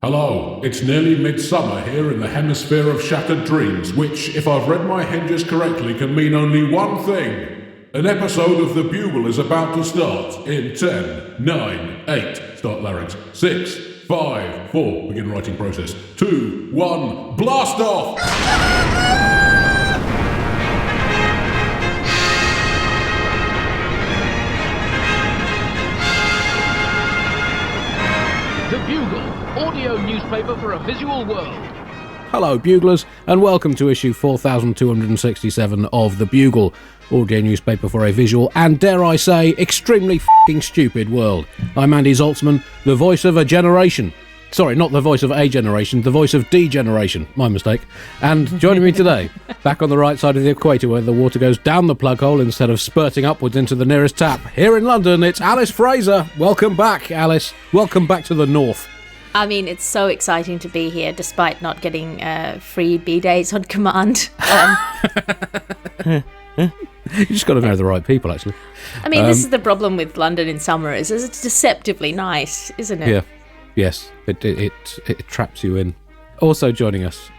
Hello, it's nearly midsummer here in the hemisphere of shattered dreams, which, if I've read my hinges correctly, can mean only one thing. An episode of The Bugle is about to start in 10, 9, 8, start larynx, 6, 5, 4, begin writing process, 2, 1, blast off! The Bugle, audio newspaper for a visual world. Hello, Buglers, and welcome to issue 4267 of The Bugle, audio newspaper for a visual and, dare I say, extremely f***ing stupid world. I'm Andy Zaltzman, the voice of a generation. Sorry, not the voice of a generation, the voice of degeneration. My mistake. And joining me today, back on the right side of the equator where the water goes down the plug hole instead of spurting upwards into the nearest tap, here in London, it's Alice Fraser. Welcome back, Alice. Welcome back to the north. I mean, it's so exciting to be here despite not getting free B-days on command. You just got to know the right people, actually. I mean, this is the problem with London in summer, is it's deceptively nice, isn't it? Yeah. Yes, it traps you in. Also joining us,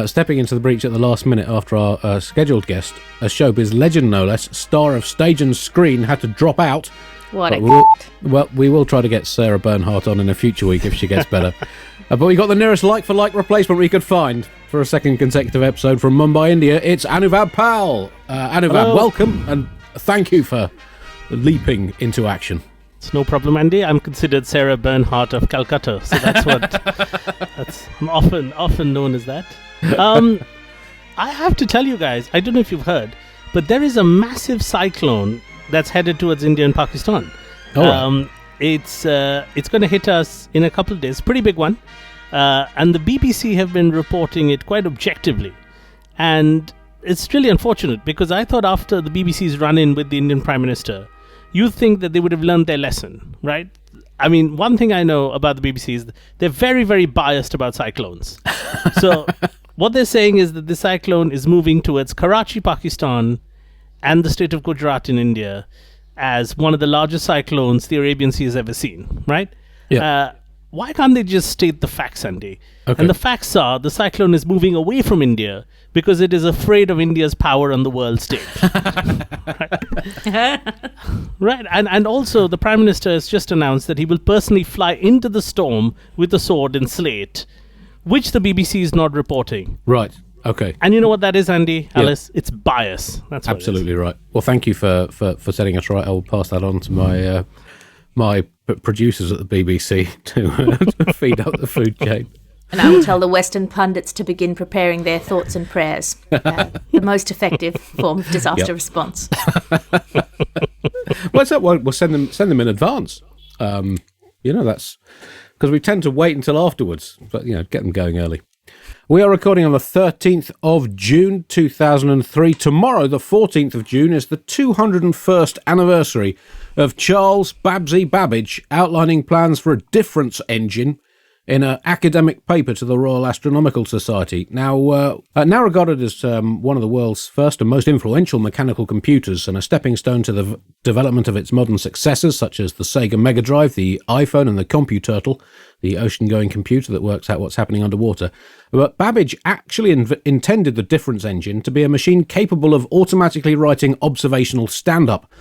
stepping into the breach at the last minute after our scheduled guest, a showbiz legend no less, star of stage and screen, had to drop out. What a Well, we will try to get Sarah Bernhardt on in a future week if she gets better. But we got the nearest like-for-like replacement we could find for a second consecutive episode from Mumbai, India. It's Anuvab Pal. Anuvab, Hello. welcome, and thank you for leaping into action. It's no problem, Andy. I'm considered Sarah Bernhardt of Calcutta, so that's I'm often known as that. I have to tell you guys, I don't know if you've heard, but there is a massive cyclone that's headed towards India and Pakistan. Oh. It's going to hit us in a couple of days. Pretty big one. And the BBC have been reporting it quite objectively. And it's really unfortunate because I thought after the BBC's run-in with the Indian Prime Minister, you think that they would have learned their lesson, right? I mean, one thing I know about the BBC is they're very, very biased about cyclones. So what they're saying is that the cyclone is moving towards Karachi, Pakistan, and the state of Gujarat in India as one of the largest cyclones the Arabian Sea has ever seen, right? Yeah. Why can't they just state the facts, Andy? Okay. And the facts are the cyclone is moving away from India because it is afraid of India's power on the world stage. Right. And also the Prime Minister has just announced that he will personally fly into the storm with a sword and slate, which the BBC is not reporting. Right. Okay. And you know what that is, Andy, Yeah. Alice? It's bias. That's what Absolutely right. Well, thank you for setting us right. I'll pass that on to my producers at the BBC to feed up the food chain. And I will tell the Western pundits to begin preparing their thoughts and prayers. The most effective form of disaster response. Well, we'll send them in advance. That's because we tend to wait until afterwards, but get them going early. We are recording on the 13th of June 2003. Tomorrow, the 14th of June, is the 201st anniversary of Charles Babsy Babbage outlining plans for a difference engine in an academic paper to the Royal Astronomical Society. Now regarded as one of the world's first and most influential mechanical computers and a stepping stone to the development of its modern successors, such as the Sega Mega Drive, the iPhone and the CompuTurtle, the ocean-going computer that works out what's happening underwater. But Babbage actually intended the difference engine to be a machine capable of automatically writing observational stand-up.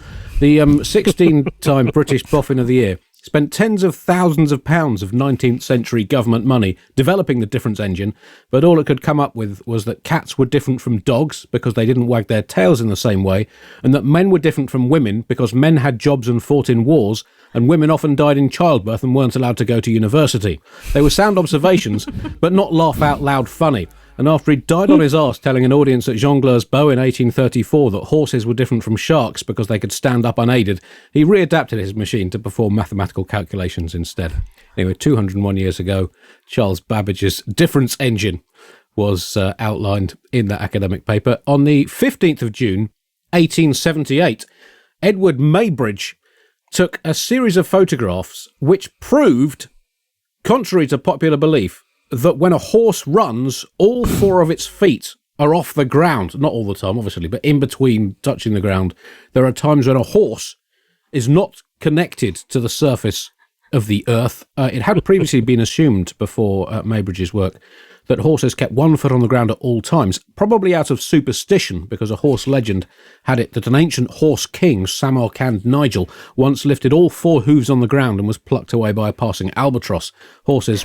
The 16-time British Boffin of the Year spent tens of thousands of pounds of 19th century government money developing the difference engine, but all it could come up with was that cats were different from dogs because they didn't wag their tails in the same way, and that men were different from women because men had jobs and fought in wars, and women often died in childbirth and weren't allowed to go to university. They were sound observations, but not laugh-out-loud funny. And after he died on his arse telling an audience at Jongleur's Bow in 1834 that horses were different from sharks because they could stand up unaided, he readapted his machine to perform mathematical calculations instead. Anyway, 201 years ago, Charles Babbage's difference engine was outlined in that academic paper. On the 15th of June, 1878, Edward Maybridge took a series of photographs which proved, contrary to popular belief, that when a horse runs, all four of its feet are off the ground. Not all the time, obviously, but in between touching the ground. There are times when a horse is not connected to the surface of the earth. It had previously been assumed before Maybridge's work that horses kept one foot on the ground at all times, probably out of superstition, because a horse legend had it that an ancient horse king, Samarkand Nigel, once lifted all four hooves on the ground and was plucked away by a passing albatross. Horses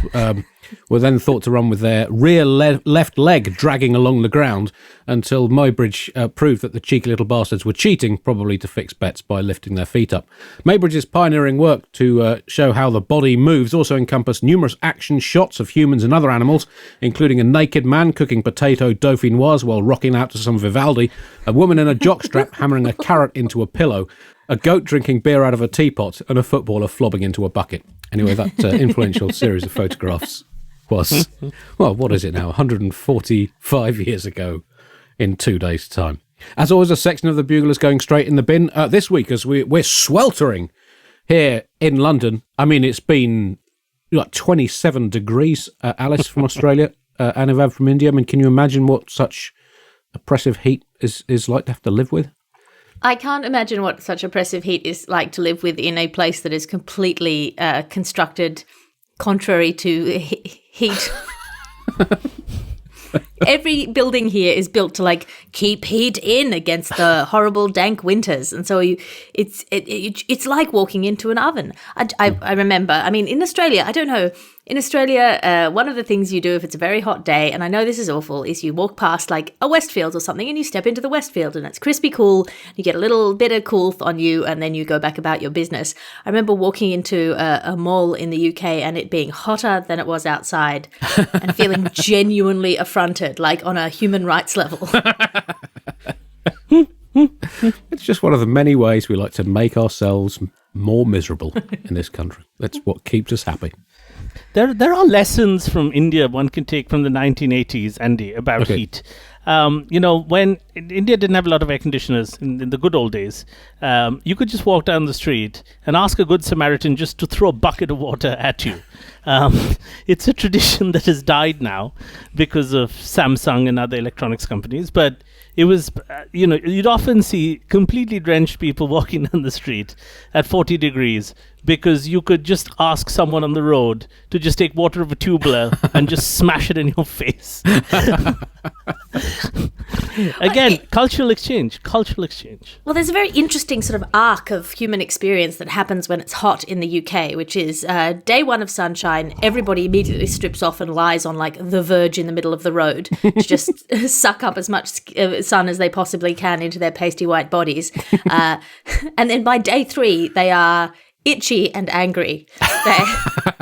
were then thought to run with their rear left leg dragging along the ground until Maybridge proved that the cheeky little bastards were cheating, probably to fix bets by lifting their feet up. Maybridge's pioneering work to show how the body moves also encompassed numerous action shots of humans and other animals, including a naked man cooking potato dauphinoise while rocking out to some Vivaldi, a woman in a jockstrap hammering a carrot into a pillow, a goat drinking beer out of a teapot, and a footballer flobbing into a bucket. Anyway, that influential series of photographs was, well, what is it now, 145 years ago in 2 days' time. As always, a section of the Bugle is going straight in the bin. This week, as we're sweltering here in London, I mean, it's been like 27 degrees, Alice from Australia, Anuvab from India. I mean, can you imagine what such oppressive heat is like to have to live with? I can't imagine what such oppressive heat is like to live with in a place that is completely constructed contrary to heat. Every building here is built to like keep heat in against the horrible dank winters, and so it's like walking into an oven. I remember. I mean, in Australia, I don't know. In Australia, one of the things you do if it's a very hot day, and I know this is awful, is you walk past like a Westfield or something, and you step into the Westfield, and it's crispy cool. You get a little bit of coolth on you, and then you go back about your business. I remember walking into a mall in the UK and it being hotter than it was outside, and feeling genuinely affronted, like on a human rights level. It's just one of the many ways we like to make ourselves more miserable in this country. That's what keeps us happy. There are lessons from India one can take from the 1980s, Andy, about heat. When India didn't have a lot of air conditioners in the good old days, you could just walk down the street and ask a good Samaritan just to throw a bucket of water at you. It's a tradition that has died now because of Samsung and other electronics companies, but it was, you'd often see completely drenched people walking down the street at 40 degrees because you could just ask someone on the road to just take water of a tubular and just smash it in your face. Again, cultural exchange. Well, there's a very interesting sort of arc of human experience that happens when it's hot in the UK, which is day one of sunshine, everybody immediately strips off and lies on like the verge in the middle of the road to just suck up as much sun as they possibly can into their pasty white bodies. And then by day three, they are itchy and angry.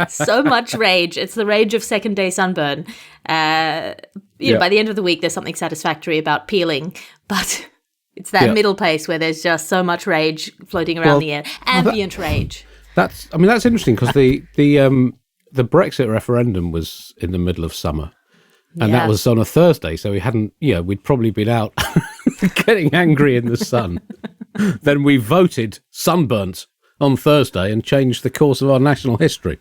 So much rage. It's the rage of second day sunburn. By the end of the week, there's something satisfactory about peeling, but it's that middle pace where there's just so much rage floating around the air. Ambient rage. That's interesting because the Brexit referendum was in the middle of summer. And that was on a Thursday, so we'd probably been out getting angry in the sun. Then we voted sunburnt on Thursday and changed the course of our national history.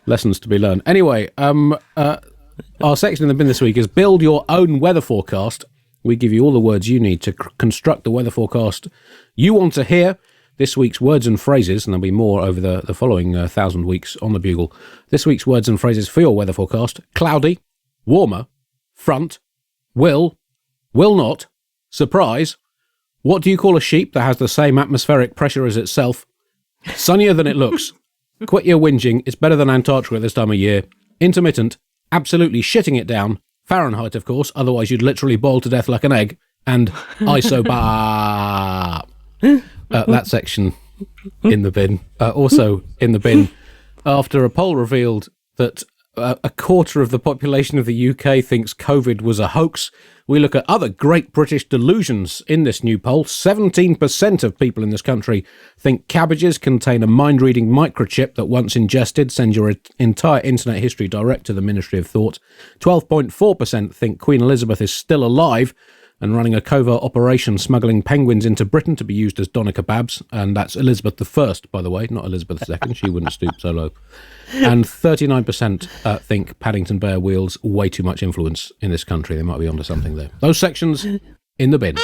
Lessons to be learned. Anyway, our section in the bin this week is Build Your Own Weather Forecast. We give you all the words you need to construct the weather forecast you want to hear. This week's words and phrases, and there'll be more over the following 1,000 weeks on the Bugle. This week's words and phrases for your weather forecast: cloudy, warmer, front, will not, surprise, what do you call a sheep that has the same atmospheric pressure as itself, sunnier than it looks, quit your whinging, it's better than Antarctica at this time of year, intermittent, absolutely shitting it down, Fahrenheit of course, otherwise you'd literally boil to death like an egg, and isobar. That section in the bin. Also in the bin, after a poll revealed that a quarter of the population of the UK thinks COVID was a hoax, we look at other great British delusions in this new poll. 17% of people in this country think cabbages contain a mind-reading microchip that once ingested sends your entire internet history direct to the Ministry of Thought. 12.4% think Queen Elizabeth is still alive and running a covert operation smuggling penguins into Britain to be used as doner kebabs. And that's Elizabeth I, by the way, not Elizabeth II. She wouldn't stoop so low. And 39% think Paddington Bear wields way too much influence in this country. They might be onto something there. Those sections in the bin.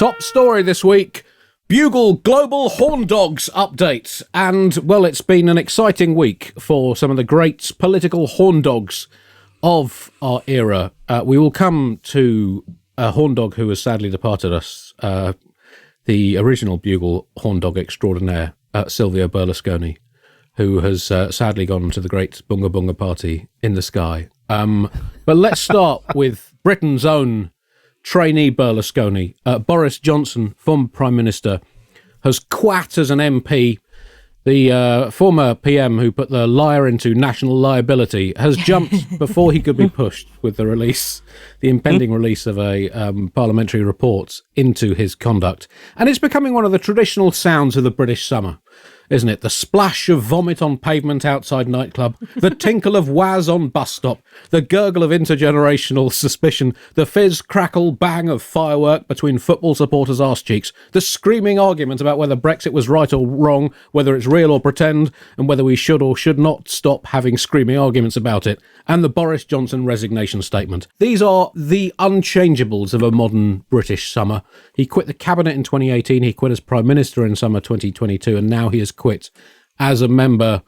Top story this week, Bugle Global Horndogs update. And, well, it's been an exciting week for some of the great political horndogs of our era. We will come to a horndog who has sadly departed us, the original Bugle horndog extraordinaire, Silvio Berlusconi, who has sadly gone to the great Bunga Bunga party in the sky. But let's start with Britain's own trainee Berlusconi. Boris Johnson, former Prime Minister, has quat as an MP. The former PM who put the liar into national liability has jumped before he could be pushed with the impending release of a parliamentary report into his conduct. And it's becoming one of the traditional sounds of the British summer, isn't it? The splash of vomit on pavement outside nightclub, the tinkle of waz on bus stop, the gurgle of intergenerational suspicion, the fizz, crackle, bang of firework between football supporters' arse cheeks, the screaming argument about whether Brexit was right or wrong, whether it's real or pretend, and whether we should or should not stop having screaming arguments about it, and the Boris Johnson resignation statement. These are the unchangeables of a modern British summer. He quit the cabinet in 2018, he quit as Prime Minister in summer 2022, and now he has quit as a member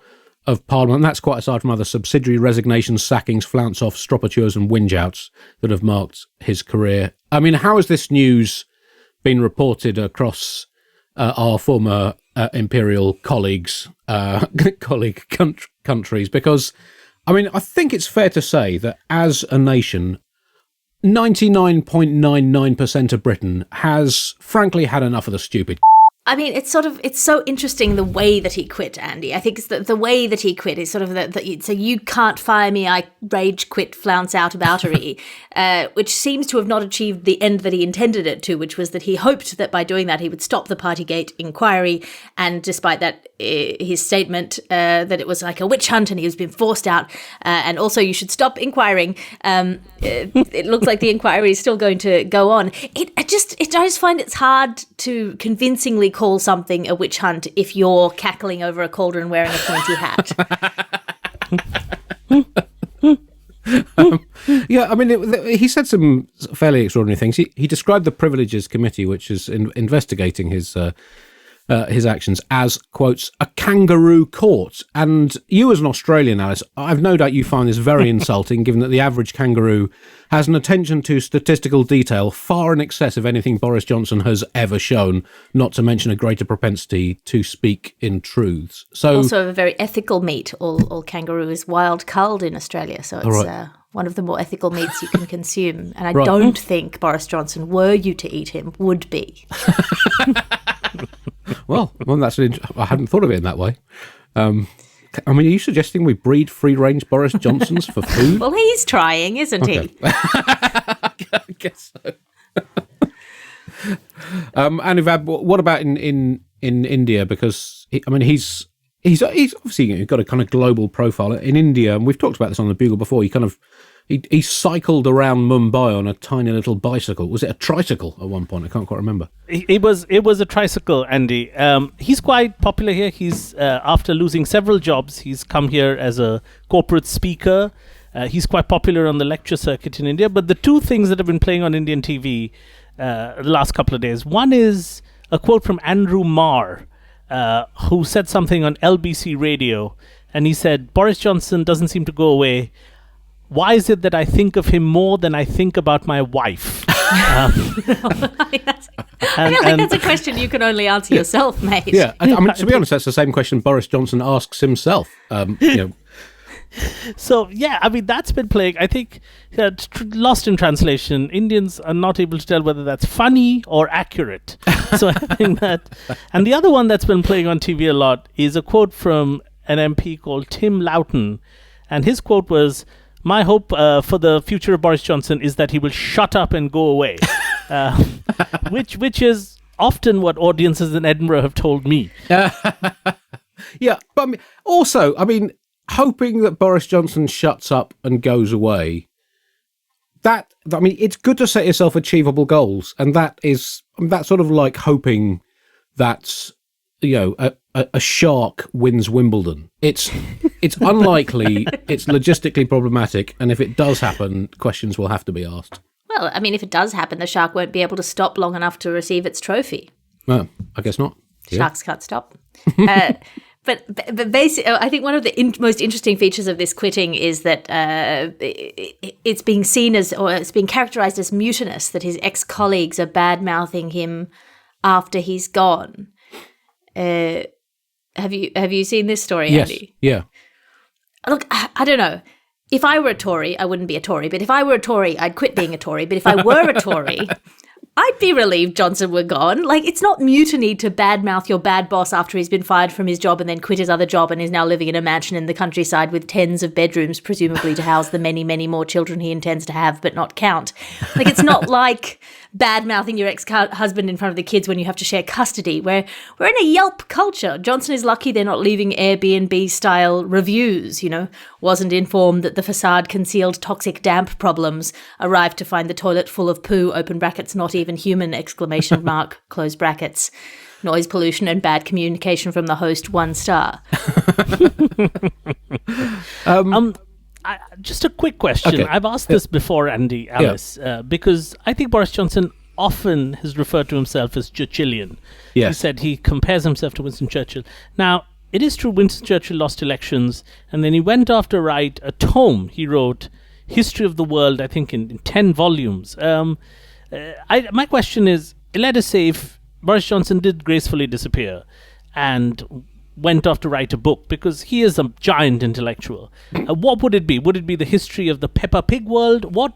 of Parliament. And that's quite aside from other subsidiary resignations, sackings, flounce-offs, stropatures and whinge-outs that have marked his career. I mean, how has this news been reported across our former imperial colleagues, countries? Because, I mean, I think it's fair to say that as a nation, 99.99% of Britain has, frankly, had enough of the stupid. I mean, it's so interesting the way that he quit, Andy. I think it's the way that he quit is sort of so you can't fire me, I rage quit, flounce out aboutery, which seems to have not achieved the end that he intended it to, which was that he hoped that by doing that he would stop the Partygate inquiry. And despite that, his statement that it was like a witch hunt and he was being forced out, and also you should stop inquiring. It looks like the inquiry is still going to go on. I just find it's hard to convincingly call something a witch hunt if you're cackling over a cauldron wearing a pointy hat. Yeah, I mean, he said some fairly extraordinary things. He described the Privileges Committee, which is investigating his actions, as, quotes, a kangaroo court. And you as an Australian, Alice, I've no doubt you find this very insulting, given that the average kangaroo has an attention to statistical detail far in excess of anything Boris Johnson has ever shown, not to mention a greater propensity to speak in truths. So, also a very ethical meat. All kangaroo is wild culled in Australia, so it's one of the more ethical meats you can consume. And I don't think Boris Johnson, were you to eat him, would be. Well, that's I hadn't thought of it in that way. I mean, are you suggesting we breed free-range Boris Johnsons for food? Well, he's trying, isn't he? I guess so. Anuvab, what about in India? Because he's obviously got a kind of global profile in India, and we've talked about this on the Bugle before. He cycled around Mumbai on a tiny little bicycle. Was it a tricycle at one point? I can't quite remember. It was a tricycle, Andy. He's quite popular here. He's after losing several jobs, he's come here as a corporate speaker. He's quite popular on the lecture circuit in India. But the two things that have been playing on Indian TV the last couple of days, one is a quote from Andrew Marr, who said something on LBC radio, and he said, Boris Johnson doesn't seem to go away. Why is it that I think of him more than I think about my wife? I feel like that's a question you can only answer yourself, mate. Yeah, I mean, to be honest, that's the same question Boris Johnson asks himself. So, yeah, I mean, that's been playing. I think, lost in translation, Indians are not able to tell whether that's funny or accurate. So I think that... And the other one that's been playing on TV a lot is a quote from an MP called Tim Loughton. And his quote was... My hope for the future of Boris Johnson is that he will shut up and go away, which is often what audiences in Edinburgh have told me. Yeah, but also, hoping that Boris Johnson shuts up and goes away, it's good to set yourself achievable goals, and that's sort of like hoping that, a shark wins Wimbledon. It's unlikely, it's logistically problematic, and if it does happen, questions will have to be asked. Well, I mean, if it does happen, the shark won't be able to stop long enough to receive its trophy. Well, I guess not. Yeah. Sharks can't stop. But basically, I think one of the most interesting features of this quitting is that it's being seen as, or it's being characterized as mutinous, that his ex-colleagues are bad-mouthing him after he's gone. Have you seen this story, Yes. Andy? Yeah. Look, I don't know. If I were a Tory, I wouldn't be a Tory. But if I were a Tory, I'd quit being a Tory. But if I were a Tory, I'd be relieved Johnson were gone. Like, it's not mutiny to badmouth your bad boss after he's been fired from his job and then quit his other job and is now living in a mansion in the countryside with tens of bedrooms, presumably to house the many, many more children he intends to have but not count. Like, it's not like bad-mouthing your ex-husband in front of the kids when you have to share custody. We're in a Yelp culture. Johnson is lucky they're not leaving Airbnb-style reviews, Wasn't informed that the facade concealed toxic damp problems. Arrived to find the toilet full of poo, open brackets, not even human, exclamation mark, close brackets. Noise pollution and bad communication from the host, 1 star. Just a quick question. Okay. I've asked this before, Andy, Alice, because I think Boris Johnson often has referred to himself as Churchillian. Yes. He said he compares himself to Winston Churchill. Now, it is true Winston Churchill lost elections, and then he went off to write a tome. He wrote History of the World, I think, in 10 volumes. My question is, let us say if Boris Johnson did gracefully disappear and went off to write a book, because he is a giant intellectual, what would it be? Would it be the history of the Peppa Pig world? What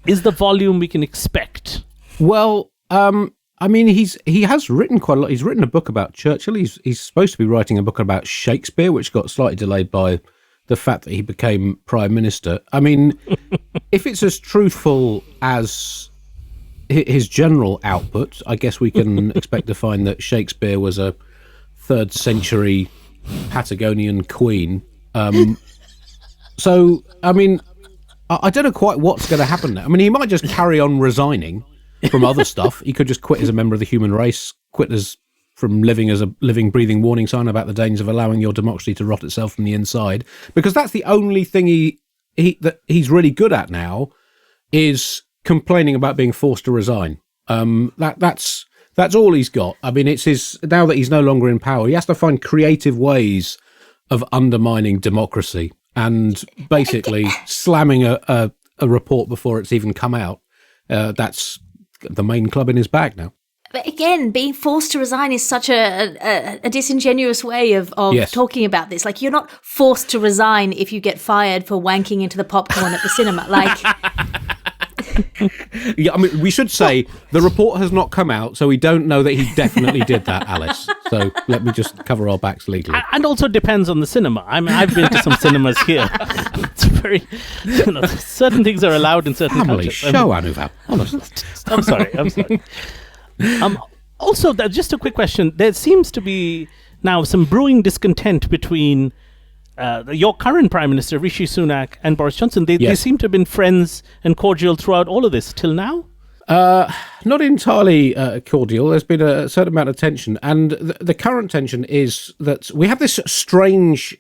is the volume we can expect? Well, I mean, he has written quite a lot. He's written a book about Churchill. He's supposed to be writing a book about Shakespeare, which got slightly delayed by the fact that he became Prime Minister. I mean, if it's as truthful as his general output, I guess we can expect to find that Shakespeare was a 3rd century Patagonian queen. So, I mean, I don't know quite what's going to happen now. I mean, he might just carry on resigning from other stuff. He could just quit as a member of the human race, quit from living as a living, breathing warning sign about the dangers of allowing your democracy to rot itself from the inside. Because that's the only thing that he's really good at now, is complaining about being forced to resign. That's all he's got. I mean, it's now that he's no longer in power, he has to find creative ways of undermining democracy and basically slamming a report before it's even come out. That's the main club in his bag now. But again, being forced to resign is such a disingenuous way of Yes. talking about this. Like, you're not forced to resign if you get fired for wanking into the popcorn at the cinema. Like, Yeah, I mean, we should say the report has not come out, so we don't know that he definitely did that, Alice. So let me just cover our backs legally. And also depends on the cinema. I mean, I've been to some cinemas here. It's very, certain things are allowed in certain Family countries. show, Anuvab. Honestly. I'm sorry. Also, just a quick question. There seems to be now some brewing discontent between your current Prime Minister, Rishi Sunak, and Boris Johnson. They seem to have been friends and cordial throughout all of this till now. Not entirely cordial. There's been a certain amount of tension. And the current tension is that we have this strange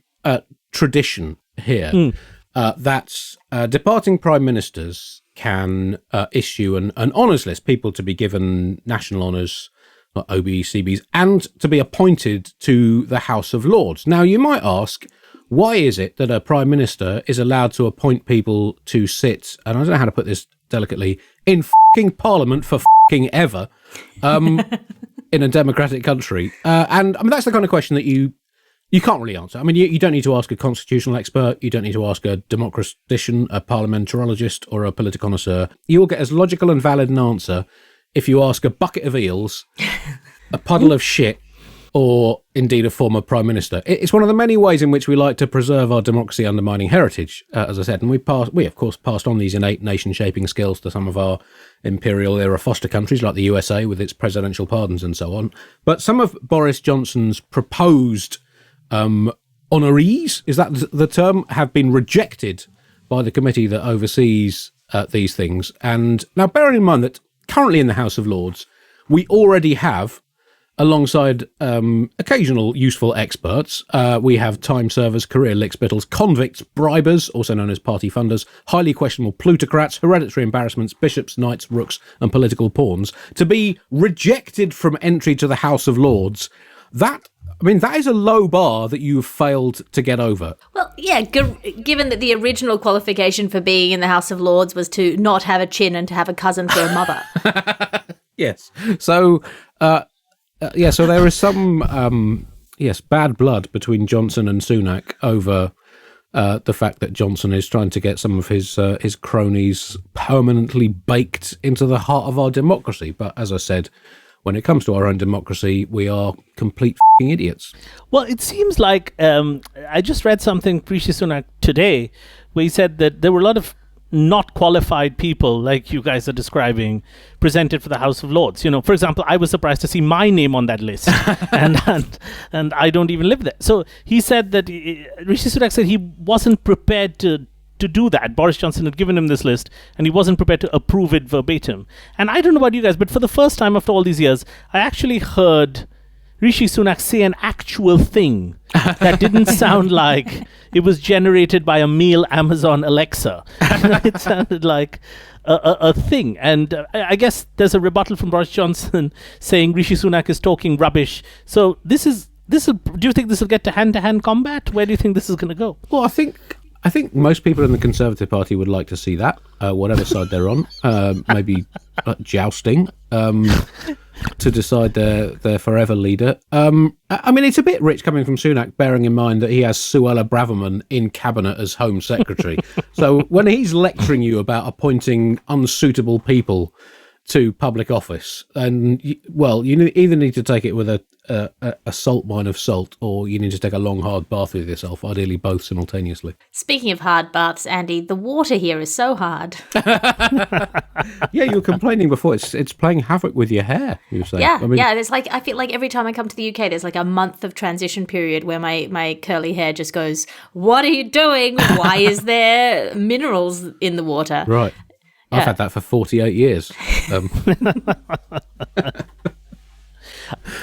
tradition here that departing Prime Ministers can issue an honours list, people to be given national honours, OBEs, CBs, and to be appointed to the House of Lords. Now, you might ask, why is it that a Prime Minister is allowed to appoint people to sit, and I don't know how to put this delicately, in fucking Parliament for fucking ever, in a democratic country? And I mean, that's the kind of question that you can't really answer. I mean, you don't need to ask a constitutional expert, you don't need to ask a democratician, a parliamentarologist, or a political connoisseur. You will get as logical and valid an answer if you ask a bucket of eels, a puddle of shit, or indeed a former Prime Minister. It's one of the many ways in which we like to preserve our democracy undermining heritage, as I said, and we of course passed on these innate nation-shaping skills to some of our imperial-era foster countries like the USA with its presidential pardons and so on. But some of Boris Johnson's proposed honorees, is that the term, have been rejected by the committee that oversees these things. And now bearing in mind that currently in the House of Lords, we already have alongside occasional useful experts, we have time servers, career lickspittles, convicts, bribers, also known as party funders, highly questionable plutocrats, hereditary embarrassments, bishops, knights, rooks, and political pawns, to be rejected from entry to the House of Lords. That is a low bar that you've failed to get over. Well, yeah, given that the original qualification for being in the House of Lords was to not have a chin and to have a cousin for a mother. Yes. So, so there is some, bad blood between Johnson and Sunak over the fact that Johnson is trying to get some of his cronies permanently baked into the heart of our democracy. But as I said, when it comes to our own democracy, we are complete f***ing idiots. Well, it seems like I just read something, Rishi Sunak, today, where he said that there were a lot of not qualified people, like you guys are describing, presented for the House of Lords. You know, for example, I was surprised to see my name on that list, and I don't even live there. So he said that Rishi Sunak said he wasn't prepared to do that. Boris Johnson had given him this list, and he wasn't prepared to approve it verbatim. And I don't know about you guys, but for the first time after all these years, I actually heard Rishi Sunak say an actual thing that didn't sound like it was generated by a male Amazon Alexa. It sounded like a thing. And I guess there's a rebuttal from Boris Johnson saying Rishi Sunak is talking rubbish. So do you think this will get to hand-to-hand combat? Where do you think this is going to go? Well, I think most people in the Conservative Party would like to see that, whatever side they're on. Maybe jousting to decide their forever leader. It's a bit rich coming from Sunak, bearing in mind that he has Suella Braverman in cabinet as Home Secretary. So when he's lecturing you about appointing unsuitable people to public office, and you either need to take it with a salt mine of salt, or you need to take a long hard bath with yourself, ideally both simultaneously. Speaking of hard baths, Andy, the water here is so hard. Yeah, you were complaining before, it's playing havoc with your hair, you were saying. Yeah, there's I feel like every time I come to the UK, there's like a month of transition period where my curly hair just goes, what are you doing? Why is there minerals in the water? Right. I've had that for 48 years.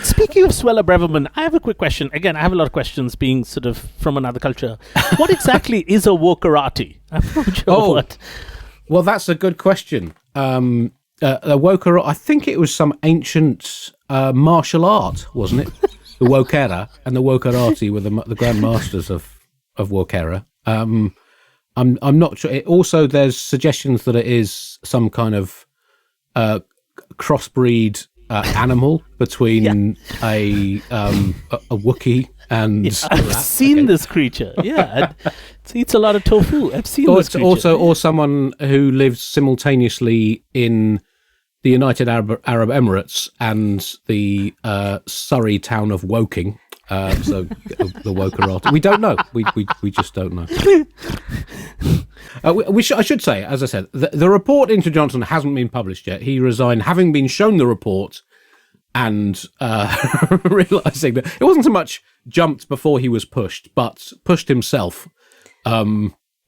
Speaking of Suella Braverman, I have a quick question. Again, I have a lot of questions being sort of from another culture. What exactly is a wokerati? I'm not sure what. Well, that's a good question. A wokerati, I think it was some ancient martial art, wasn't it? The wokera and the wokerati were the grand masters of wokera. I'm not sure. Also, there's suggestions that it is some kind of crossbreed animal between a Wookiee and... Yeah, I've seen this creature. Yeah, it eats a lot of tofu. I've seen this creature. Or someone who lives simultaneously in the United Arab Emirates and the Surrey town of Woking. So the wokerati. We don't know. We just don't know. I should say, as I said, the report into Johnson hasn't been published yet. He resigned having been shown the report and realising that it wasn't so much jumped before he was pushed, but pushed himself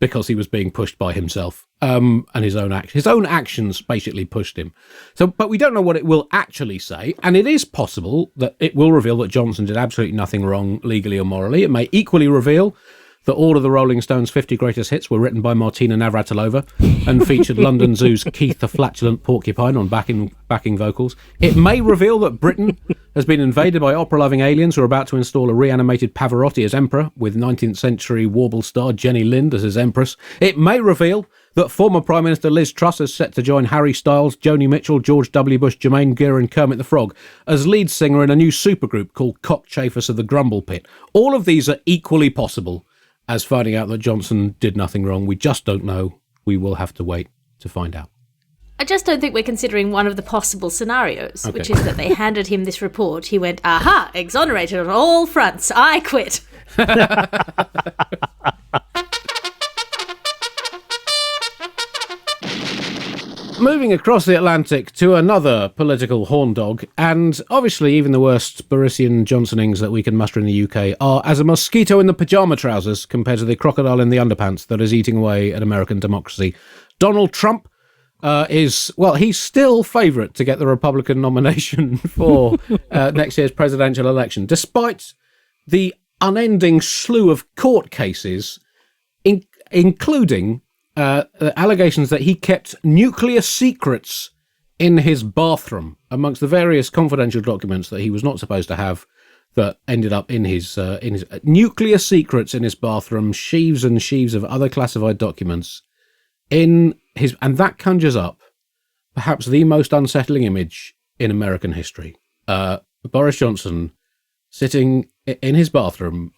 because he was being pushed by himself and his own actions basically pushed him. So, but we don't know what it will actually say, and it is possible that it will reveal that Johnson did absolutely nothing wrong legally or morally. It may equally reveal that all of the Rolling Stones' 50 greatest hits were written by Martina Navratilova and featured London Zoo's Keith the Flatulent Porcupine on backing vocals. It may reveal that Britain has been invaded by opera-loving aliens who are about to install a reanimated Pavarotti as emperor, with 19th century warble star Jenny Lind as his empress. It may reveal that former Prime Minister Liz Truss is set to join Harry Styles, Joni Mitchell, George W. Bush, Jermaine Greer and Kermit the Frog as lead singer in a new supergroup called Cockchafers of the Grumble Pit. All of these are equally possible as finding out that Johnson did nothing wrong. We just don't know. We will have to wait to find out. I just don't think we're considering one of the possible scenarios, which is that they handed him this report. He went, aha, exonerated on all fronts. I quit. Moving across the Atlantic to another political horndog, and obviously even the worst Borisian Johnsonings that we can muster in the UK are as a mosquito in the pyjama trousers compared to the crocodile in the underpants that is eating away at American democracy. Donald Trump he's still favourite to get the Republican nomination for next year's presidential election, despite the unending slew of court cases, including allegations that he kept nuclear secrets in his bathroom, amongst the various confidential documents that he was not supposed to have that ended up in his nuclear secrets in his bathroom, sheaves and sheaves of other classified documents and that conjures up perhaps the most unsettling image in American history. Boris Johnson sitting in his bathroom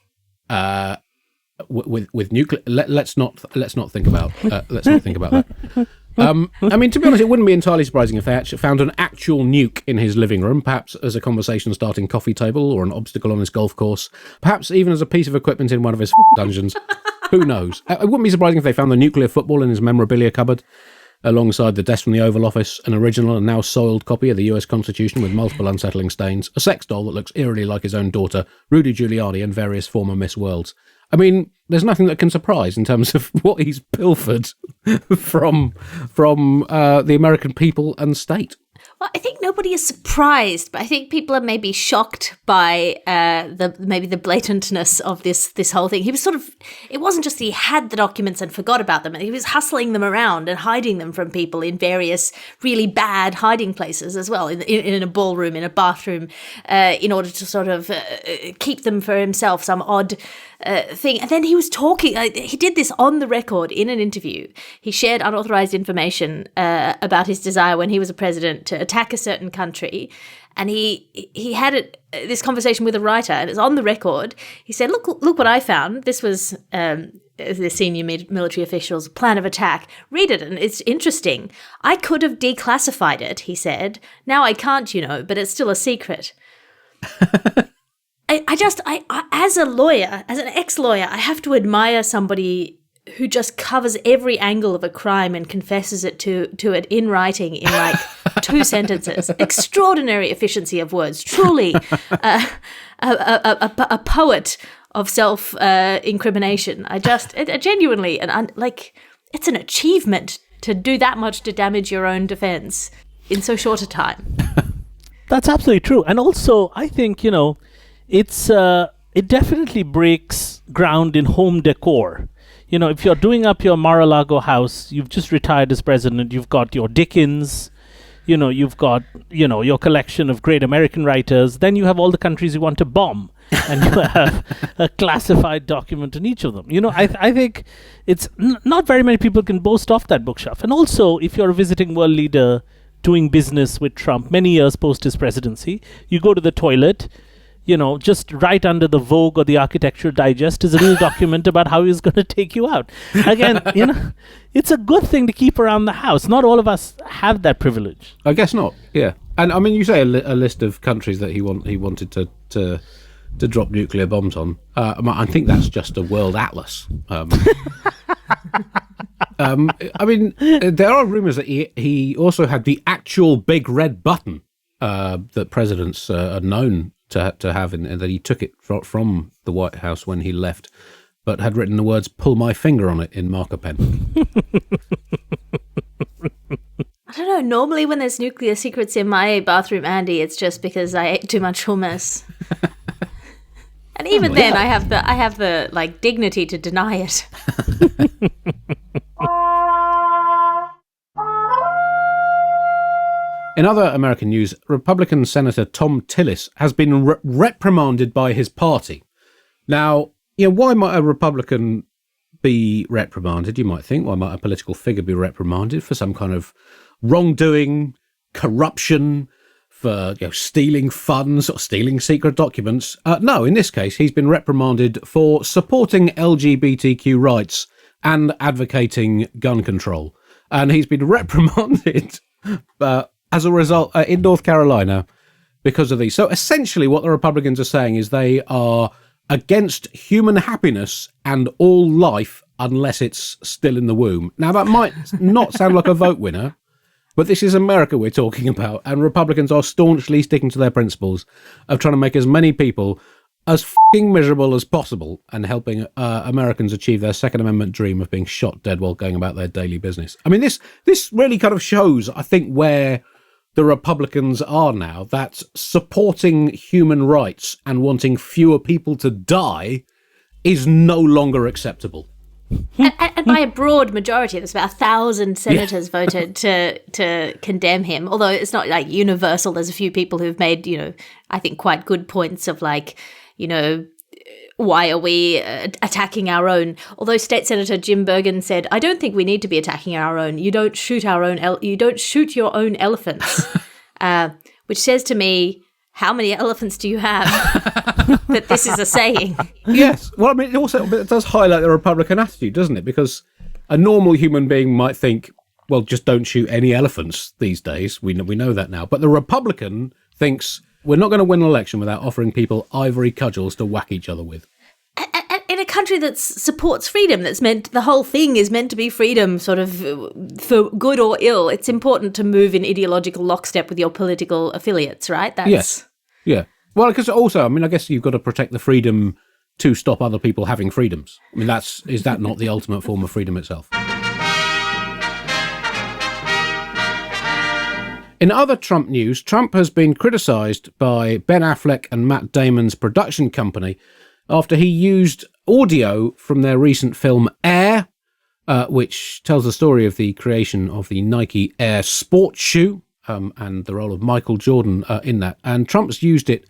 with nuclear. Let's not think about that. I mean, to be honest, it wouldn't be entirely surprising if they actually found an actual nuke in his living room, perhaps as a conversation-starting coffee table or an obstacle on his golf course, perhaps even as a piece of equipment in one of his dungeons. Who knows? It wouldn't be surprising if they found the nuclear football in his memorabilia cupboard, alongside the desk from the Oval Office, an original and now soiled copy of the US Constitution with multiple unsettling stains, a sex doll that looks eerily like his own daughter, Rudy Giuliani, and various former Miss Worlds. I mean, there's nothing that can surprise in terms of what he's pilfered from the American people and state. Well, I think nobody is surprised, but I think people are maybe shocked by the blatantness of this whole thing. He was it wasn't just he had the documents and forgot about them. He was hustling them around and hiding them from people in various really bad hiding places as well, in a ballroom, in a bathroom, in order to sort of keep them for himself, some odd thing. And then he was talking, he did this on the record in an interview. He shared unauthorized information about his desire when he was a president to attack a certain country. And he had this conversation with a writer, and it's on the record. He said, look what I found. This was the senior military official's plan of attack. Read it, and it's interesting. I could have declassified it, he said. Now I can't, but it's still a secret. I as a lawyer, as an ex-lawyer, I have to admire somebody who just covers every angle of a crime and confesses it to it in writing in like 2 sentences. Extraordinary efficiency of words. Truly a poet of self-incrimination. Genuinely, it's an achievement to do that much to damage your own defense in so short a time. That's absolutely true. And also, I think, it definitely breaks ground in home decor. If you're doing up your Mar-a-Lago house, you've just retired as president, you've got your Dickens, you've got, your collection of great American writers, then you have all the countries you want to bomb, and you have a classified document in each of them. I think it's not very many people can boast off that bookshelf. And also, if you're a visiting world leader doing business with Trump many years post his presidency, you go to the toilet, just right under the Vogue or the Architectural Digest is a little document about how he's going to take you out. Again, it's a good thing to keep around the house. Not all of us have that privilege. I guess not. Yeah, and I mean, you say a list of countries that he wanted to drop nuclear bombs on. I think that's just a world atlas. I mean, there are rumours that he also had the actual big red button that presidents are known to have, and that he took it from the White House when he left, but had written the words "pull my finger" on it in marker pen. I don't know. Normally when there's nuclear secrets in my bathroom, Andy, it's just because I ate too much hummus. And even then, I have the dignity to deny it. In other American news, Republican Senator Tom Tillis has been reprimanded by his party. Now, why might a Republican be reprimanded, you might think? Why might a political figure be reprimanded for some kind of wrongdoing, corruption, for stealing funds or stealing secret documents? No, in this case, he's been reprimanded for supporting LGBTQ rights and advocating gun control. And he's been reprimanded as a result in North Carolina because of these. So essentially what the Republicans are saying is they are against human happiness and all life unless it's still in the womb. Now, that might not sound like a vote winner, but this is America we're talking about, and Republicans are staunchly sticking to their principles of trying to make as many people as f***ing miserable as possible and helping Americans achieve their Second Amendment dream of being shot dead while going about their daily business. I mean, this really kind of shows, I think, where the Republicans are now, that supporting human rights and wanting fewer people to die is no longer acceptable. And by a broad majority, there's about 1,000 senators voted to condemn him. Although it's not like universal. There's a few people who've made, I think quite good points of like, why are we attacking our own? Although State Senator Jim Bergen said, "I don't think we need to be attacking our own. You don't shoot you don't shoot your own elephants," which says to me, how many elephants do you have that this is a saying? Yes. Well, I mean, it does highlight the Republican attitude, doesn't it? Because a normal human being might think, well, just don't shoot any elephants these days. We know that now. But the Republican thinks we're not going to win an election without offering people ivory cudgels to whack each other with. In a country that supports freedom, the whole thing is meant to be freedom, sort of for good or ill. It's important to move in ideological lockstep with your political affiliates, right? Yes. Yeah. Well, because also, I mean, I guess you've got to protect the freedom to stop other people having freedoms. I mean, is that not the ultimate form of freedom itself? In other Trump news, Trump has been criticised by Ben Affleck and Matt Damon's production company after he used audio from their recent film Air, which tells the story of the creation of the Nike Air sports shoe and the role of Michael Jordan in that. And Trump's used it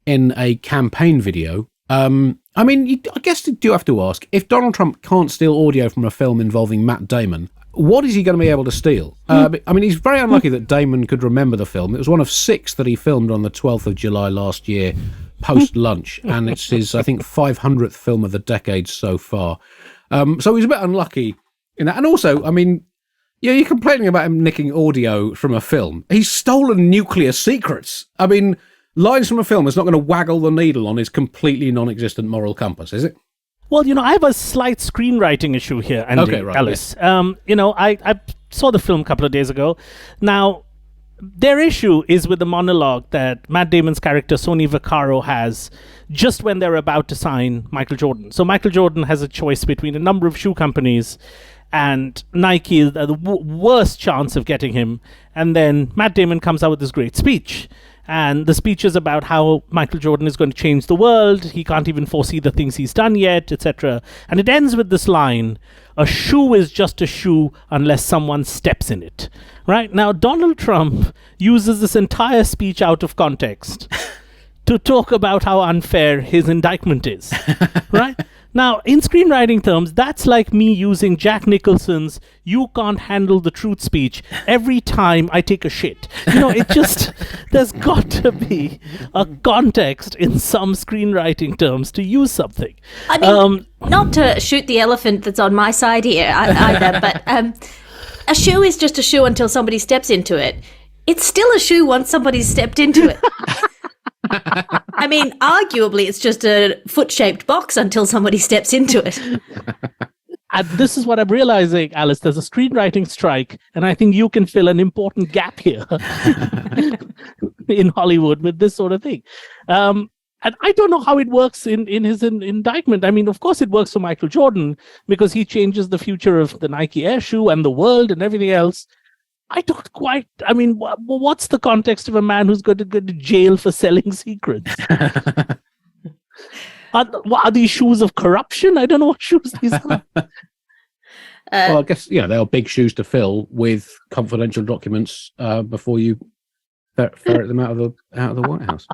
in a campaign video. I mean, I guess you do have to ask, if Donald Trump can't steal audio from a film involving Matt Damon, what is he going to be able to steal? I mean, he's very unlucky that Damon could remember the film. It was one of 6 that he filmed on the 12th of July last year, post-lunch, and it's his, I think, 500th film of the decade so far. So he's a bit unlucky in that. And also, I mean, you're complaining about him nicking audio from a film. He's stolen nuclear secrets. I mean, lines from a film is not going to waggle the needle on his completely non-existent moral compass, is it? Well, I have a slight screenwriting issue here, Andy, okay, right, Alice. Yeah. I saw the film a couple of days ago. Now, their issue is with the monologue that Matt Damon's character, Sonny Vaccaro, has just when they're about to sign Michael Jordan. So Michael Jordan has a choice between a number of shoe companies, and Nike is the worst chance of getting him. And then Matt Damon comes out with this great speech. And the speech is about how Michael Jordan is going to change the world. He can't even foresee the things he's done yet, etc. And it ends with this line, "A shoe is just a shoe unless someone steps in it." Right? Now, Donald Trump uses this entire speech out of context to talk about how unfair his indictment is. Right? Now, in screenwriting terms, that's like me using Jack Nicholson's "you can't handle the truth" speech every time I take a shit. It just, there's got to be a context in some screenwriting terms to use something. I mean, not to shoot the elephant that's on my side here either, but a shoe is just a shoe until somebody steps into it. It's still a shoe once somebody's stepped into it. I mean, arguably, it's just a foot-shaped box until somebody steps into it. And this is what I'm realizing, Alice. There's a screenwriting strike, and I think you can fill an important gap here in Hollywood with this sort of thing. And I don't know how it works in his indictment. I mean, of course, it works for Michael Jordan because he changes the future of the Nike Air shoe and the world and everything else. I don't quite. I mean, what's the context of a man who's going to go to jail for selling secrets? Are these shoes of corruption? I don't know what shoes these are. Well, I guess they are big shoes to fill with confidential documents before you ferret them out of the White House.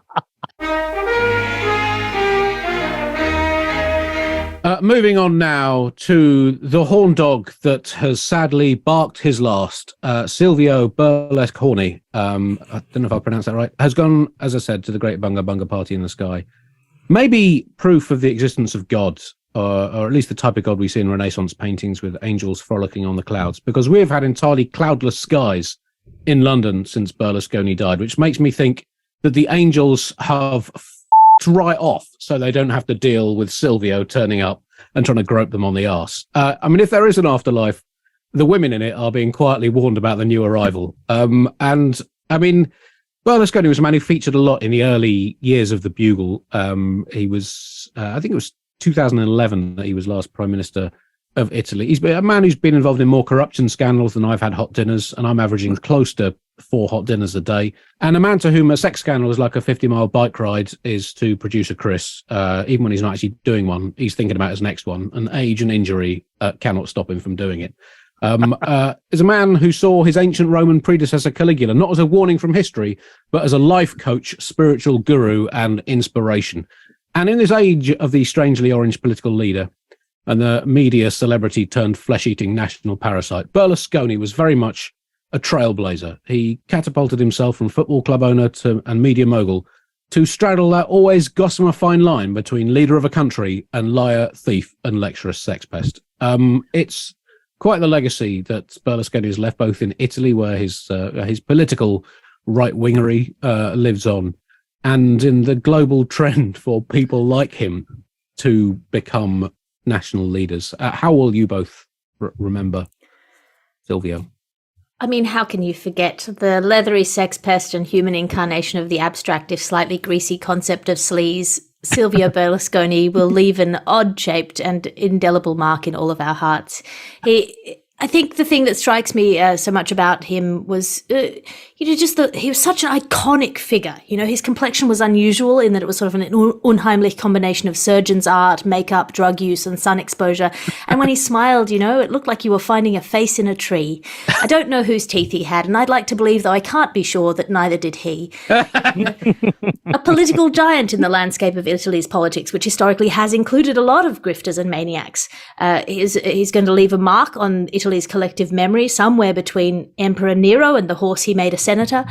Moving on now to the Horndog that has sadly barked his last. Silvio Berlusconi, I don't know if I pronounced that right, has gone, as I said, to the Great Bunga Bunga Party in the Sky. Maybe proof of the existence of God, or at least the type of God we see in Renaissance paintings with angels frolicking on the clouds, because we have had entirely cloudless skies in London since Berlusconi died, which makes me think that the angels have right off so they don't have to deal with Silvio turning up and trying to grope them on the arse. I mean, if there is an afterlife, the women in it are being quietly warned about the new arrival. And I mean, Berlusconi was a man who featured a lot in the early years of the Bugle. He was, I think it was 2011 that he was last Prime Minister of Italy. He's been a man who's been involved in more corruption scandals than I've had hot dinners, and I'm averaging close to 4 hot dinners a day. And a man to whom a sex scandal is like a 50-mile bike ride is to producer Chris. Even when he's not actually doing one, he's thinking about his next one, and age and injury cannot stop him from doing it. Is a man who saw his ancient Roman predecessor Caligula not as a warning from history, but as a life coach, spiritual guru, and inspiration. And in this age of the strangely orange political leader and the media celebrity turned flesh-eating national parasite, Berlusconi was very much a trailblazer. He catapulted himself from football club owner and media mogul to straddle that always gossamer fine line between leader of a country and liar, thief, and lecherous sex pest. It's quite the legacy that Berlusconi has left, both in Italy, where his political right-wingery lives on, and in the global trend for people like him to become national leaders. How will you both remember Silvio? I mean, how can you forget the leathery sex pest and human incarnation of the abstract, if slightly greasy concept of sleaze? Silvio Berlusconi will leave an odd-shaped and indelible mark in all of our hearts. I think the thing that strikes me so much about him was, just that he was such an iconic figure. You know, his complexion was unusual in that it was sort of an unheimlich combination of surgeon's art, makeup, drug use, and sun exposure. And when he smiled, it looked like you were finding a face in a tree. I don't know whose teeth he had, and I'd like to believe, though I can't be sure, that neither did he. A political giant in the landscape of Italy's politics, which historically has included a lot of grifters and maniacs. He's going to leave a mark on Italy's collective memory somewhere between Emperor Nero and the horse he made a senator.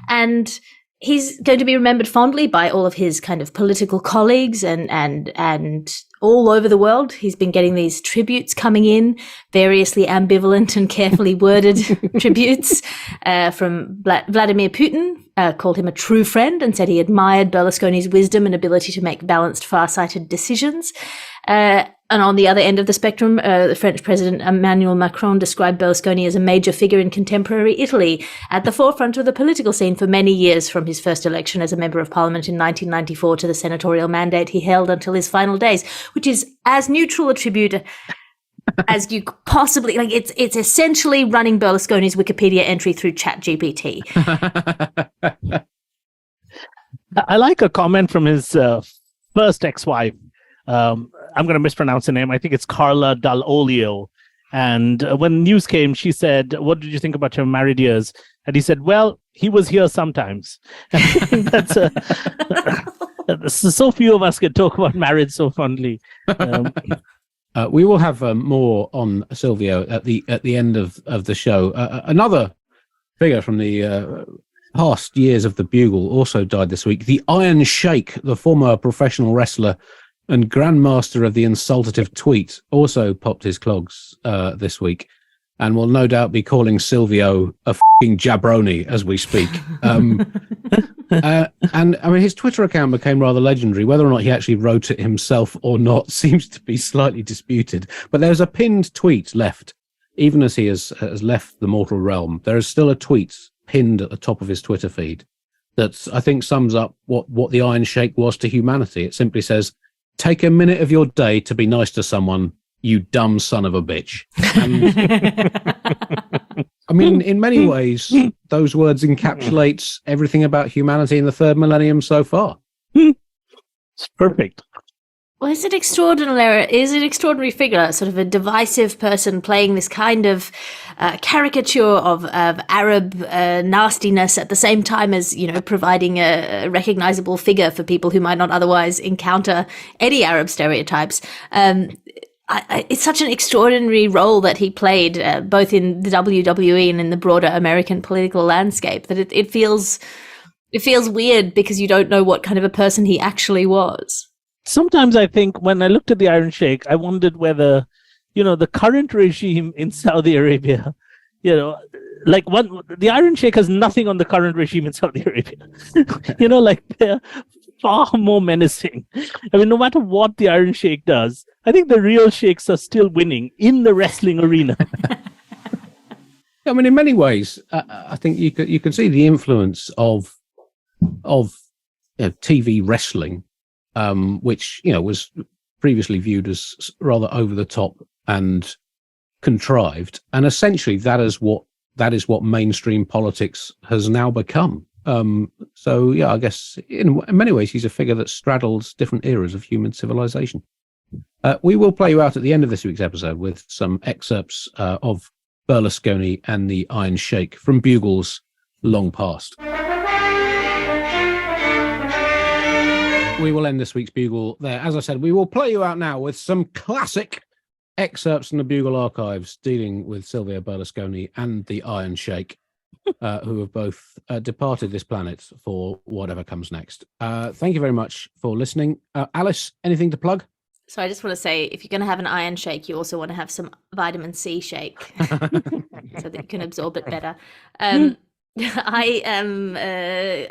And he's going to be remembered fondly by all of his kind of political colleagues and all over the world. He's been getting these tributes coming in, variously ambivalent and carefully worded tributes from Vladimir Putin, called him a true friend and said he admired Berlusconi's wisdom and ability to make balanced, far-sighted decisions. And on the other end of the spectrum, the French President Emmanuel Macron described Berlusconi as a major figure in contemporary Italy, at the forefront of the political scene for many years, from his first election as a member of parliament in 1994 to the senatorial mandate he held until his final days, which is as neutral a tribute as you possibly... It's essentially running Berlusconi's Wikipedia entry through ChatGPT. I like a comment from his first ex-wife. I'm going to mispronounce the name. I think it's Carla Dall'Olio. And when news came, she said, "What did you think about your married years?" And he said, "Well, he was here sometimes." That's so few of us can talk about marriage so fondly. We will have more on Silvio at the end of the show. Another figure from the past years of the Bugle also died this week. The Iron Sheik, the former professional wrestler and grandmaster of the insultative tweet, also popped his clogs this week, and will no doubt be calling Silvio a fucking jabroni as we speak. And I mean, his Twitter account became rather legendary. Whether or not he actually wrote it himself or not seems to be slightly disputed. But there's a pinned tweet left, even as he has left the mortal realm. There is still a tweet pinned at the top of his Twitter feed that I think sums up what the Iron Sheik was to humanity. It simply says, "Take a minute of your day to be nice to someone, you dumb son of a bitch." And, I mean, in many ways, those words encapsulate everything about humanity in the third millennium so far. It's perfect. Well, is it extraordinary figure, sort of a divisive person playing this kind of caricature of Arab nastiness at the same time as, providing a recognizable figure for people who might not otherwise encounter any Arab stereotypes. It's such an extraordinary role that he played, both in the WWE and in the broader American political landscape, that it feels weird because you don't know what kind of a person he actually was. Sometimes I think when I looked at the Iron Sheik, I wondered whether, the current regime in Saudi Arabia, the Iron Sheik has nothing on the current regime in Saudi Arabia. They're far more menacing. I mean, no matter what the Iron Sheik does, I think the real sheiks are still winning in the wrestling arena. I mean, in many ways, I think you can see the influence of of TV wrestling, which was previously viewed as rather over the top and contrived, and essentially that is what mainstream politics has now become. So I guess in many ways he's a figure that straddles different eras of human civilization. We will play you out at the end of this week's episode with some excerpts of Berlusconi and the Iron Sheik from Bugle's long past. We will end this week's Bugle there. As I said, we will play you out now with some classic excerpts from the Bugle archives dealing with Silvio Berlusconi and the Iron Sheik, who have both departed this planet for whatever comes next. Thank you very much for listening. Alice, anything to plug? So I just want to say, if you're going to have an iron shake, you also want to have some vitamin C shake so that you can absorb it better. I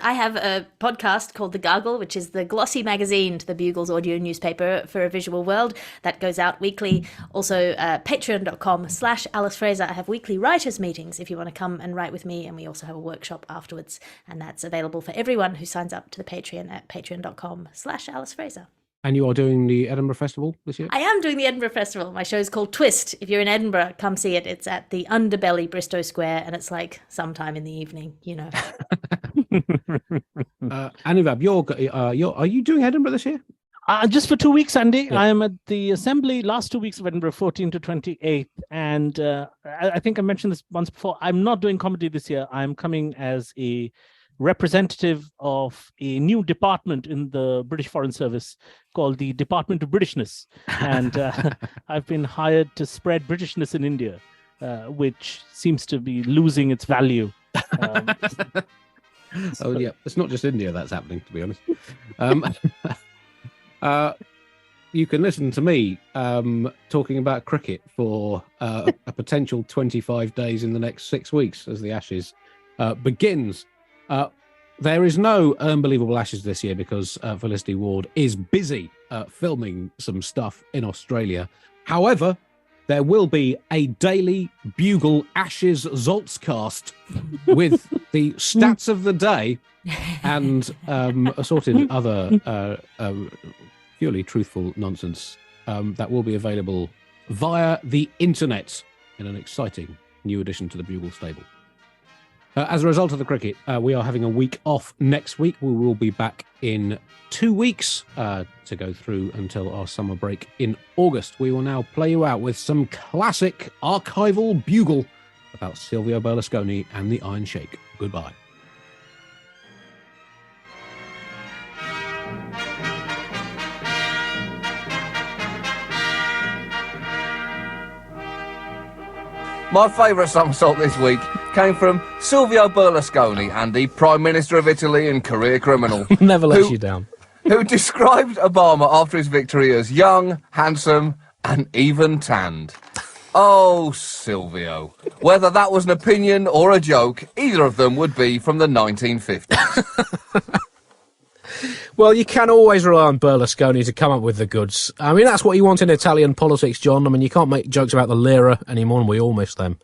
have a podcast called The Gargle, which is the glossy magazine to the Bugle's audio newspaper for a visual world that goes out weekly. Also, patreon.com/Alice Fraser. I have weekly writers' meetings if you want to come and write with me. And we also have a workshop afterwards. And that's available for everyone who signs up to the Patreon at patreon.com/Alice Fraser. And you are doing the Edinburgh Festival this year? I am doing the Edinburgh Festival. My show is called Twist. If you're in Edinburgh, come see it. It's at the Underbelly, Bristow Square, and it's like sometime in the evening, Anuvab, are you doing Edinburgh this year? Just for 2 weeks, Andy. Yeah. I am at the Assembly last 2 weeks of Edinburgh, 14 to 28. And I think I mentioned this once before. I'm not doing comedy this year. I'm coming as a representative of a new department in the British Foreign Service called the Department of Britishness. And I've been hired to spread Britishness in India, which seems to be losing its value. Oh, yeah. It's not just India that's happening, to be honest. You can listen to me talking about cricket for a potential 25 days in the next 6 weeks as the Ashes begins. There is no Unbelievable Ashes this year because Felicity Ward is busy filming some stuff in Australia. However, there will be a daily Bugle Ashes Zaltzcast with the stats of the day and assorted other purely truthful nonsense that will be available via the internet in an exciting new addition to the Bugle stable. As a result of the cricket, we are having a week off next week. We will be back in 2 weeks to go through until our summer break in August. We will now play you out with some classic archival Bugle about Silvio Berlusconi and the Iron Sheik. Goodbye. My favourite somersault this week came from Silvio Berlusconi, and the Prime Minister of Italy and career criminal. Never lets you down. Who described Obama after his victory as young, handsome, and even tanned. Oh, Silvio. Whether that was an opinion or a joke, either of them would be from the 1950s. Well, you can always rely on Berlusconi to come up with the goods. I mean, that's what you want in Italian politics, John. I mean, you can't make jokes about the lira anymore, and we all miss them.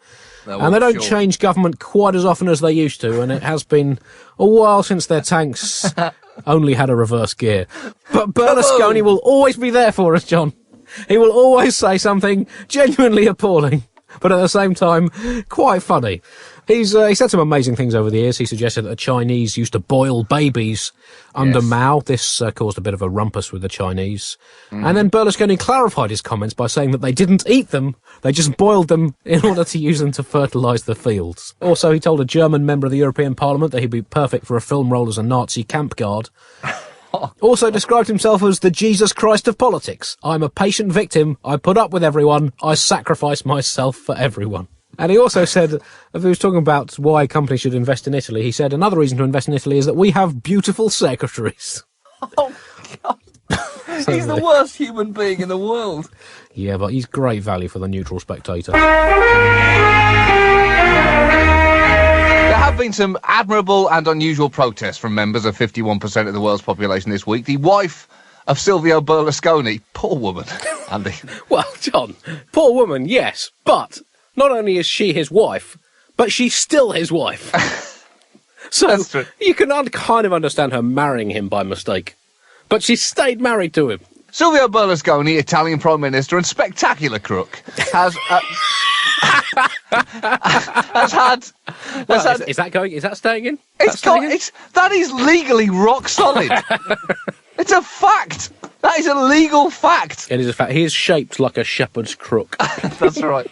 And they don't change government quite as often as they used to, and it has been a while since their tanks only had a reverse gear. But Berlusconi will always be there for us, John. He will always say something genuinely appalling, but at the same time, quite funny. He said some amazing things over the years. He suggested that the Chinese used to boil babies under Mao. This caused a bit of a rumpus with the Chinese. And then Berlusconi clarified his comments by saying that they didn't eat them, they just boiled them in order to use them to fertilise the fields. Also, he told a German member of the European Parliament that he'd be perfect for a film role as a Nazi camp guard. Also described himself as the Jesus Christ of politics. I'm a patient victim. I put up with everyone. I sacrifice myself for everyone. And he also said, if he was talking about why companies should invest in Italy, he said another reason to invest in Italy is that we have beautiful secretaries. Oh, God. He's the worst human being in the world. Yeah, but he's great value for the neutral spectator. There have been some admirable and unusual protests from members of 51% of the world's population this week. The wife of Silvio Berlusconi, poor woman, Andy. Well, John, poor woman, yes, but not only is she his wife, but she's still his wife. So That's true. you can kind of understand her marrying him by mistake. But she stayed married to him. Silvio Berlusconi, Italian Prime Minister and spectacular crook, has had... Is that going? Is that staying in? That is legally rock solid. It's a fact. That is a legal fact. It is a fact. He is shaped like a shepherd's crook. That's right.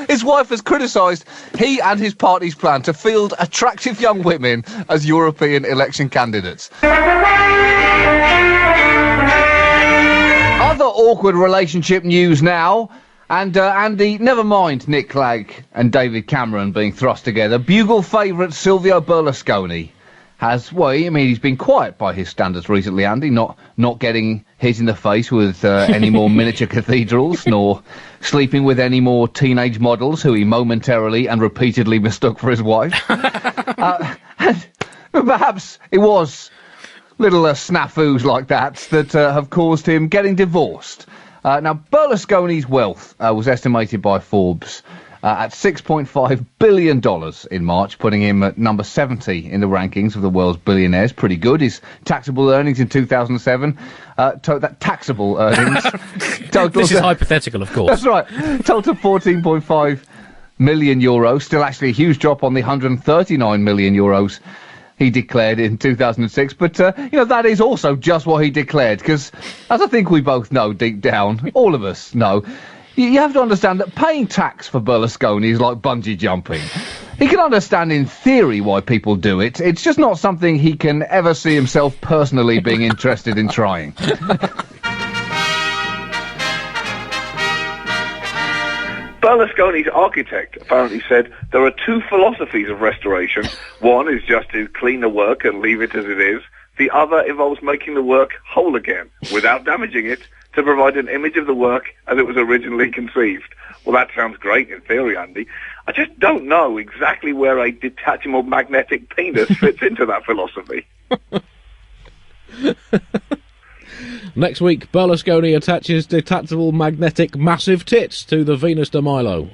His wife has criticised he and his party's plan to field attractive young women as European election candidates. Other awkward relationship news now. And Andy, never mind Nick Clegg and David Cameron being thrust together. Bugle favourite Silvio Berlusconi has, well, I mean, he's been quiet by his standards recently, Andy, not getting hit in the face with any more miniature cathedrals, nor sleeping with any more teenage models who he momentarily and repeatedly mistook for his wife. And perhaps it was little snafus like that have caused him getting divorced. Now, Berlusconi's wealth was estimated by Forbes at $6.5 billion in March, putting him at number 70 in the rankings of the world's billionaires. Pretty good. His taxable earnings in 2007, taxable earnings... This is hypothetical, of course. That's right. Total 14.5 million euros. Still actually a huge drop on the 139 million euros he declared in 2006, but, that is also just what he declared, because, as I think we both know deep down, all of us know, you have to understand that paying tax for Berlusconi is like bungee jumping. He can understand in theory why people do it, it's just not something he can ever see himself personally being interested in trying. Berlusconi's architect apparently said there are two philosophies of restoration. One is just to clean the work and leave it as it is. The other involves making the work whole again, without damaging it, to provide an image of the work as it was originally conceived. Well, that sounds great in theory, Andy. I just don't know exactly where a detachable magnetic penis fits into that philosophy. Next week, Berlusconi attaches detachable magnetic massive tits to the Venus de Milo.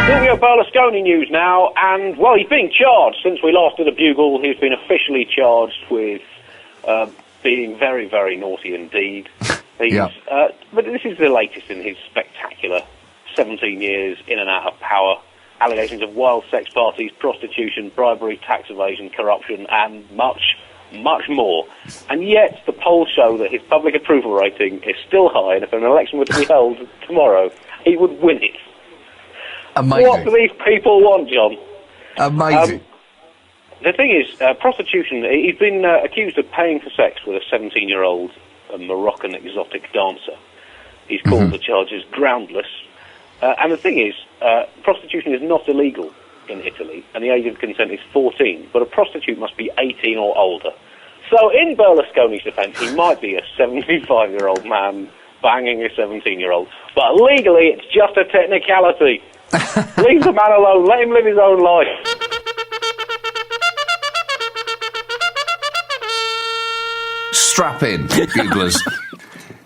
Silvio Berlusconi news now, and, well, he's being charged. Since we last did a Bugle, he's been officially charged with being very, very naughty indeed. Yeah. But this is the latest in his spectacular 17 years in and out of power. Allegations of wild sex parties, prostitution, bribery, tax evasion, corruption, and much, much more. And yet, the polls show that his public approval rating is still high, and if an election were to be held tomorrow, he would win it. Amazing. What do these people want, John? Amazing. The thing is, prostitution, he's been accused of paying for sex with a 17-year-old Moroccan exotic dancer. He's called the charges groundless. And the thing is, prostitution is not illegal in Italy, and the age of consent is 14, but a prostitute must be 18 or older. So in Berlusconi's defence, he might be a 75-year-old man banging a 17-year-old, but legally it's just a technicality. Leave the man alone, let him live his own life. Strap in, Buglers.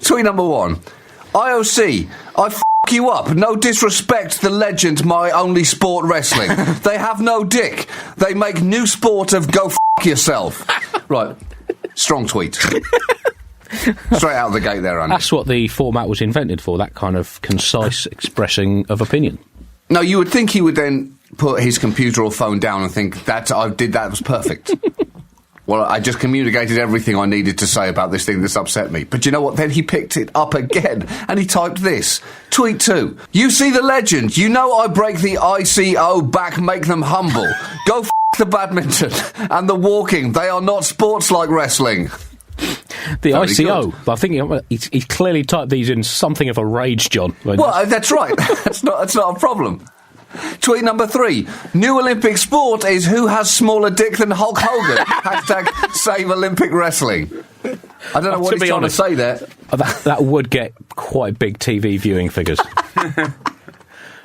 Tweet number 1. IOC, I f*** you up. No disrespect to the legend, my only sport wrestling. They have no dick. They make new sport of go f*** yourself. Right. Strong tweet. Straight out of the gate there, Andy. That's what the format was invented for, that kind of concise expressing of opinion. No, you would think he would then put his computer or phone down and think, that was perfect. Well, I just communicated everything I needed to say about this thing that's upset me. But you know what? Then he picked it up again, and he typed this. Tweet 2. You see the legend. You know I break the ICO back, make them humble. Go f*** the badminton and the walking. They are not sports like wrestling. The Very ICO. good. I think he clearly typed these in something of a rage, John. Well, that's right. That's not a problem. Tweet number 3. New Olympic sport is who has smaller dick than Hulk Hogan. # save Olympic wrestling. I don't know what he's trying to say there. That would get quite big TV viewing figures.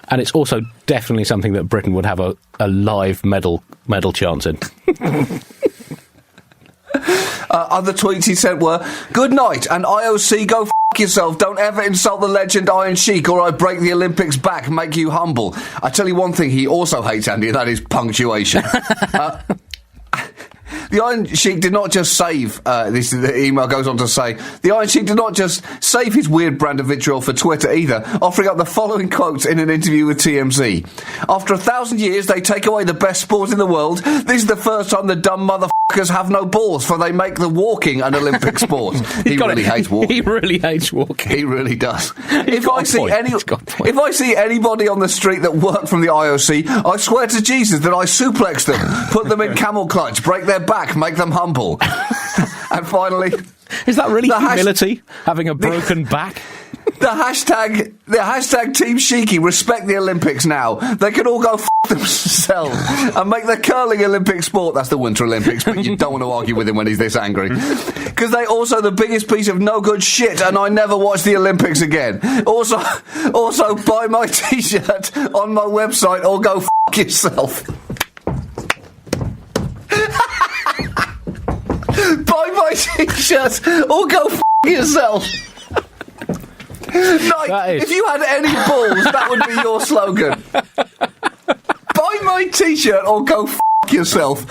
And it's also definitely something that Britain would have a live medal chance in. Other tweets he sent were, good night, and IOC go f*** yourself. Don't ever insult the legend Iron Sheik, or I break the Olympics back, make you humble. I tell you one thing he also hates, Andy, and that is punctuation. The Iron Sheik did not just save, the email goes on to say, the Iron Sheik did not just save his weird brand of vitriol for Twitter either, offering up the following quotes in an interview with TMZ. After 1,000 years, they take away the best sport in the world. This is the first time the dumb motherfuckers have no balls, for they make the walking an Olympic sport. He really hates walking. He really hates walking. He really does. If I see anybody on the street that work from the IOC, I swear to Jesus that I suplex them, put them in camel clutch, break their back, make them humble. And finally, is that really humility? Having a broken back? The hashtag Team Sheiky, respect the Olympics now. They can all go themselves and make the curling Olympic sport. That's the Winter Olympics, but you don't want to argue with him when he's this angry. Because they also the biggest piece of no good shit, and I never watch the Olympics again. Also buy my t-shirt on my website or go yourself. Buy my t-shirt or go yourself. If you had any balls, that would be your slogan. Buy my t-shirt or go yourself.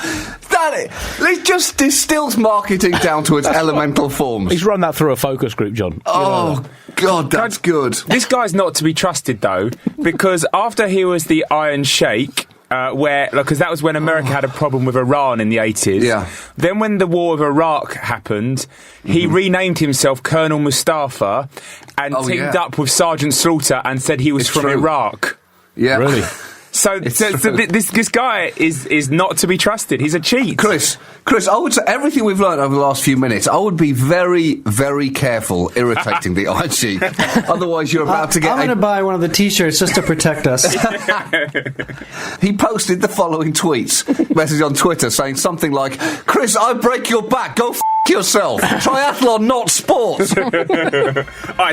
It just distills marketing down to its elemental forms. He's run that through a focus group, John. Oh, God, that's good. This guy's not to be trusted, though, because after he was the Iron Sheik, because that was when America had a problem with Iran in the 80s. Yeah. Then when the war of Iraq happened, he renamed himself Colonel Mustafa and teamed up with Sergeant Slaughter and said he was from Iraq. Yeah. Really? So this guy is not to be trusted. He's a cheat. Chris, I would say everything we've learned over the last few minutes, I would be very, very careful irritating the Iron Sheik. Otherwise, you're about to get... I'm going to buy one of the T-shirts just to protect us. He posted the following message on Twitter saying something like, Chris, I break your back, go yourself. Triathlon, not sport. Alright,